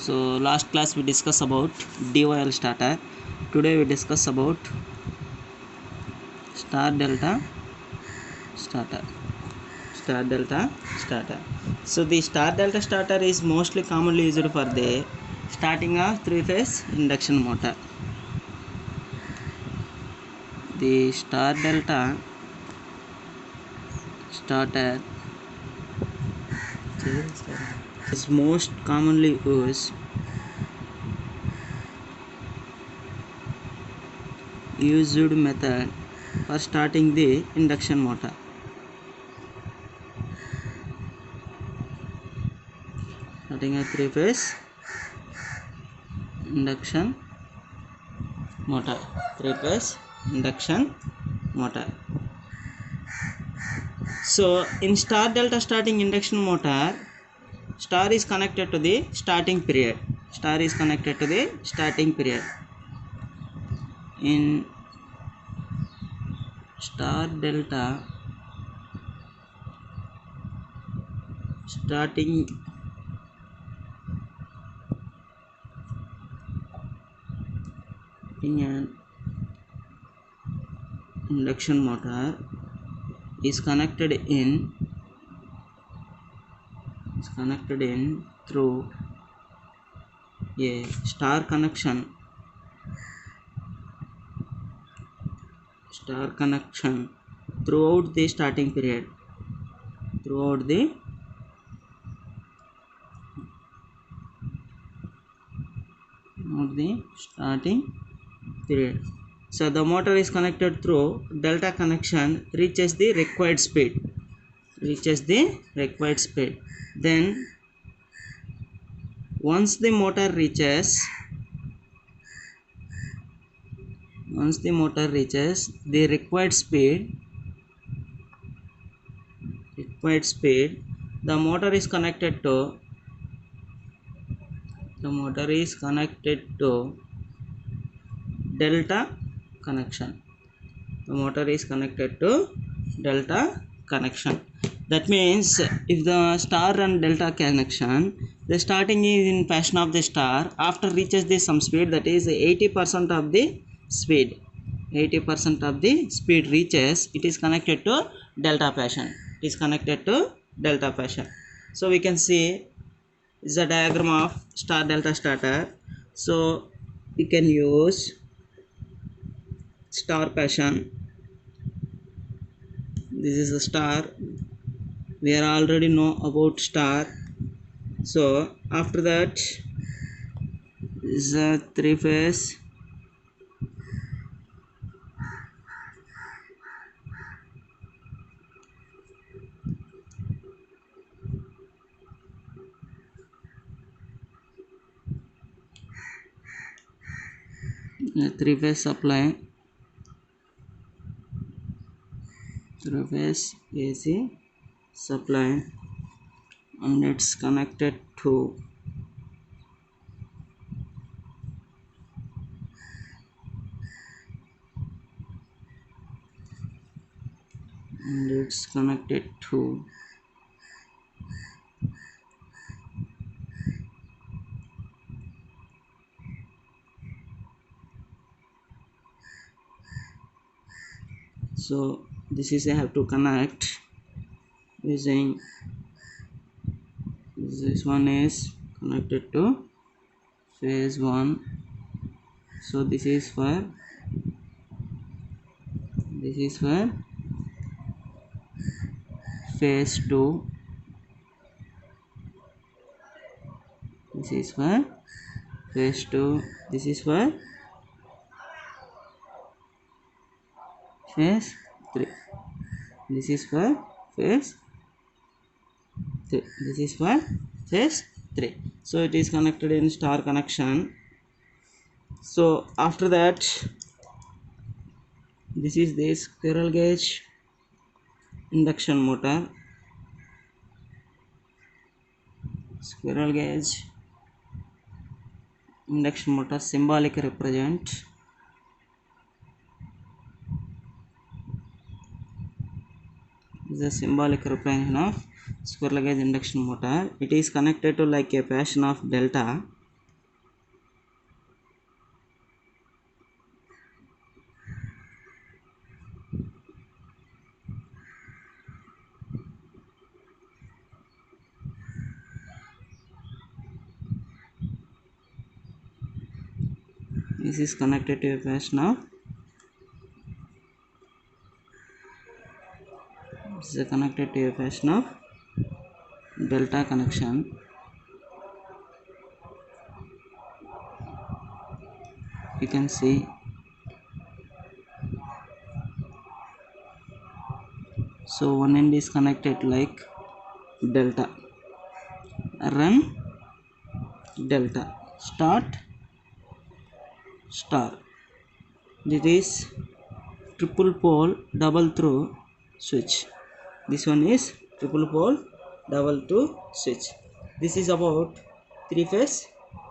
So last class we discussed about DOL starter. Today we discuss about star delta starter. Star delta starter. So the star delta starter is mostly commonly used for the starting of three-phase induction motor. The star delta starter is most commonly used method for starting the induction motor. Starting a three-phase induction motor. Three-phase induction motor. So in star delta starting induction motor, star is connected to the starting period. Star is connected to the starting period. In star delta starting in an induction motor is connected in through a star connection throughout the starting period. Throughout the starting period. So the motor is connected through delta connection, reaches the required speed. Then once the motor reaches the required speed, the motor is connected to delta connection. That means if the star and delta connection, the starting is in fashion of the star, after reaches the some speed, that is 80% of the speed. 80% of the speed reaches, it is connected to delta fashion. So we can see is a diagram of star delta starter. So we can use star fashion. This is a star. We are already know about star. So after that is a three-phase supply, three-phase AC supply, and it's connected to so this is I have to connect using this one is connected to phase 1. So this is for phase 2. This is for phase 2. This is for phase 3. This is for phase 3. So it is connected in star connection. So after that, this is the squirrel cage induction motor. Symbolic represent is a symbolic representation of squirrel cage induction motor. It is connected to like a fashion of delta. This is connected to a fashion of, this is connected to a fashion of delta connection. You can see, so one end is connected like delta, run delta, start star. This is triple pole double through switch. This one is triple pole double through switch. This is about three-phase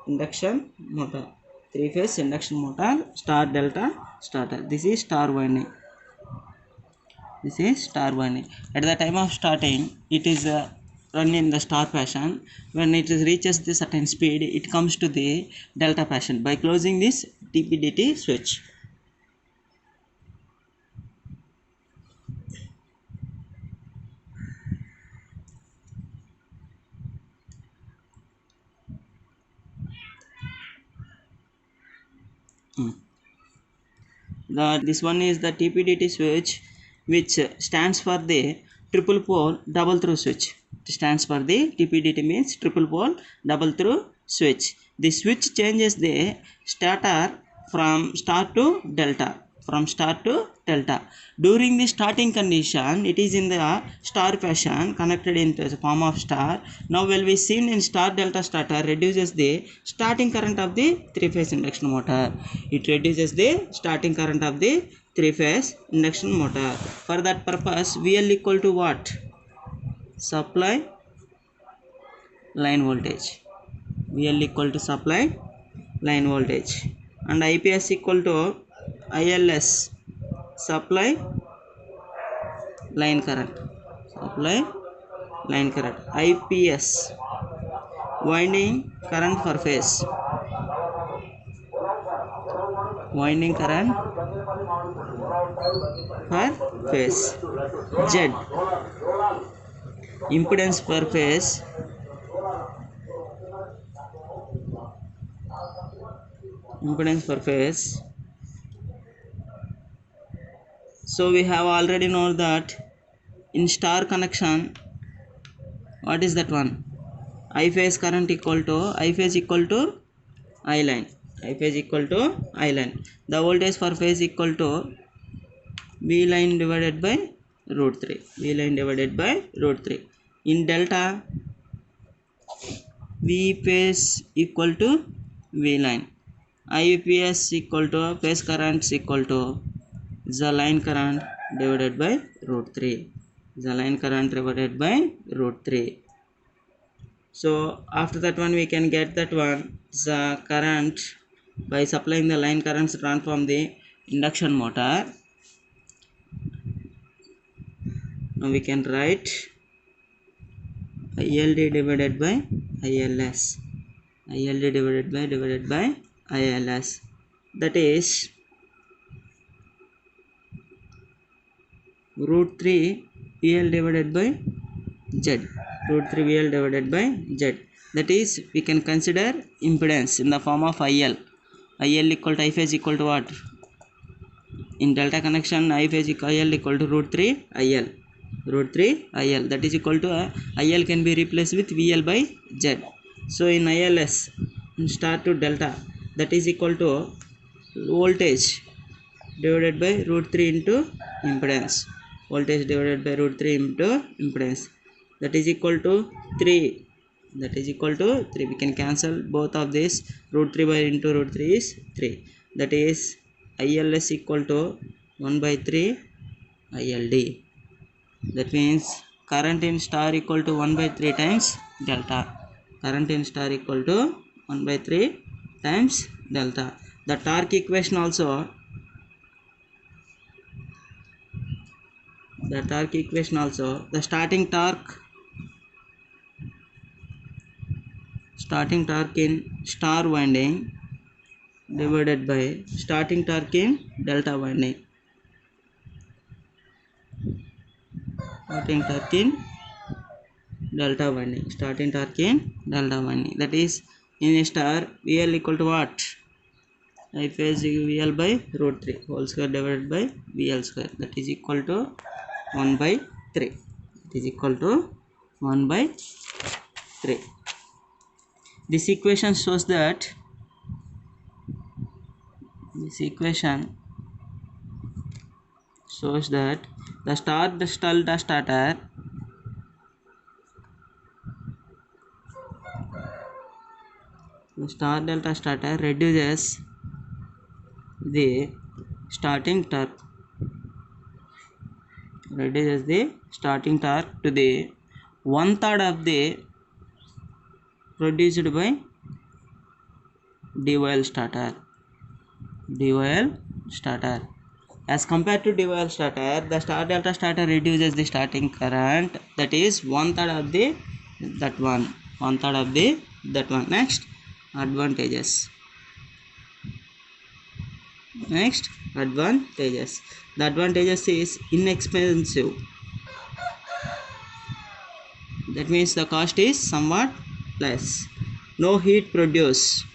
induction motor. Three-phase induction motor, star delta starter. This is star winding. This is star winding. At the time of starting, it is run in the star fashion. When it reaches the certain speed, it comes to the delta fashion by closing this DP/DT switch. This one is the TP/DT switch, which stands for the triple pole double through switch. It stands for the TP/DT means triple pole double through switch. The switch changes the starter from star to delta. From star to delta. During the starting condition, it is in the star fashion connected in the form of star. Now when we seen in star delta starter reduces the starting current of the three-phase induction motor. It reduces the starting current of the three-phase induction motor. For that purpose, VL equal to what? Supply line voltage. VL equal to supply line voltage, and IPS equal to ILS, supply line current. Supply line current. IPS, winding current per phase. Winding current per phase. Z, impedance per phase. Impedance per phase. So we have already known that in star connection, what is that one? I phase current equal to I phase equal to I line. I phase equal to I line. The voltage for phase equal to V line divided by root 3. V line divided by root 3. In delta, V phase equal to V line. IPS equal to phase current equal to the line current divided by root 3. The line current divided by root 3. So after that one we can get that one, the current by supplying the line currents run from the induction motor. Now we can write ILD divided by ILS. ILD divided by ILS. That is root 3 VL divided by Z. Root 3 VL divided by Z. That is, we can consider impedance in the form of IL. IL equal to I phase equal to what? In delta connection, I phase IL equal to root 3 IL. Root 3 IL. That is equal to IL can be replaced with VL by Z. So in ILS, in star to delta, that is equal to voltage divided by root 3 into impedance. Voltage divided by root 3 into impedance. That is equal to 3. That is equal to 3. We can cancel both of these. Root 3 by into root 3 is 3. That is ILS equal to 1 by 3 ILD. That means current in star equal to 1 by 3 times delta. Current in star equal to 1 by 3 times delta. The torque equation also, the starting torque in star winding divided by starting torque in delta winding. Starting torque in delta winding. Starting torque in delta winding. That is, in a star, VL equal to what? I phase VL by root 3 whole square divided by VL square, that is equal to 1 by 3. It is equal to 1 by 3. This equation shows that the star delta starter reduces the starting torque to the 1/3 of the produced by DYL starter. As compared to DYL starter, the star delta starter reduces the starting current, that is 1/3 of the that one. Next, advantages. The advantages is inexpensive. That means the cost is somewhat less. No heat produced.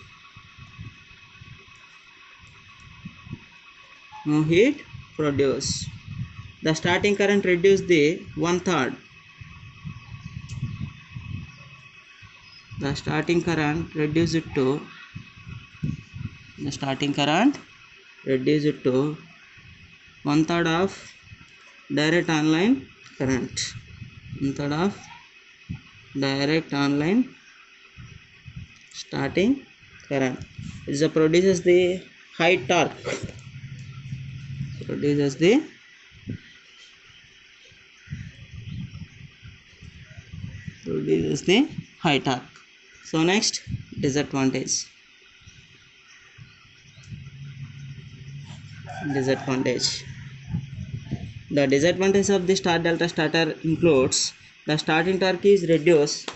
The starting current reduced the 1/3. The starting current reduced it to 1/3 of direct online current. 1/3 of direct online starting current. It produces the high torque. So next, disadvantage. The disadvantage of the star delta starter includes the starting torque is reduced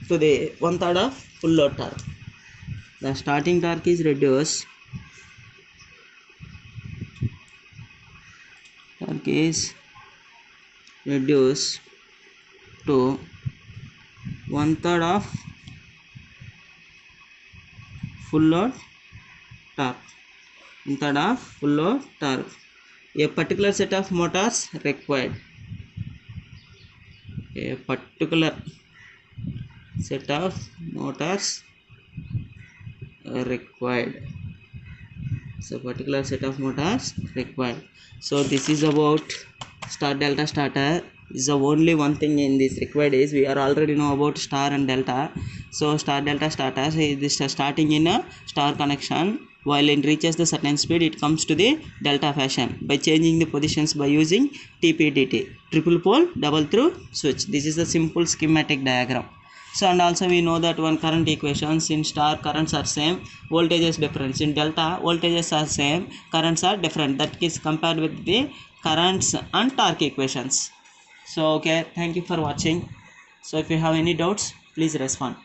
to the 1/3 of full load torque. The starting torque is reduced to 1/3 of full load torque. A particular set of motors required. So this is about star delta starter. Is the only one thing in this required is we are already know about star and delta. So star delta starter is starting in a star connection. While it reaches the certain speed, it comes to the delta fashion by changing the positions by using TPDT, triple pole double through switch. This is the simple schematic diagram. So and also we know that one current equations in star currents are same, voltages different. In delta, voltages are same, currents are different. That is compared with the currents and torque equations. So okay, thank you for watching. So if you have any doubts, please respond.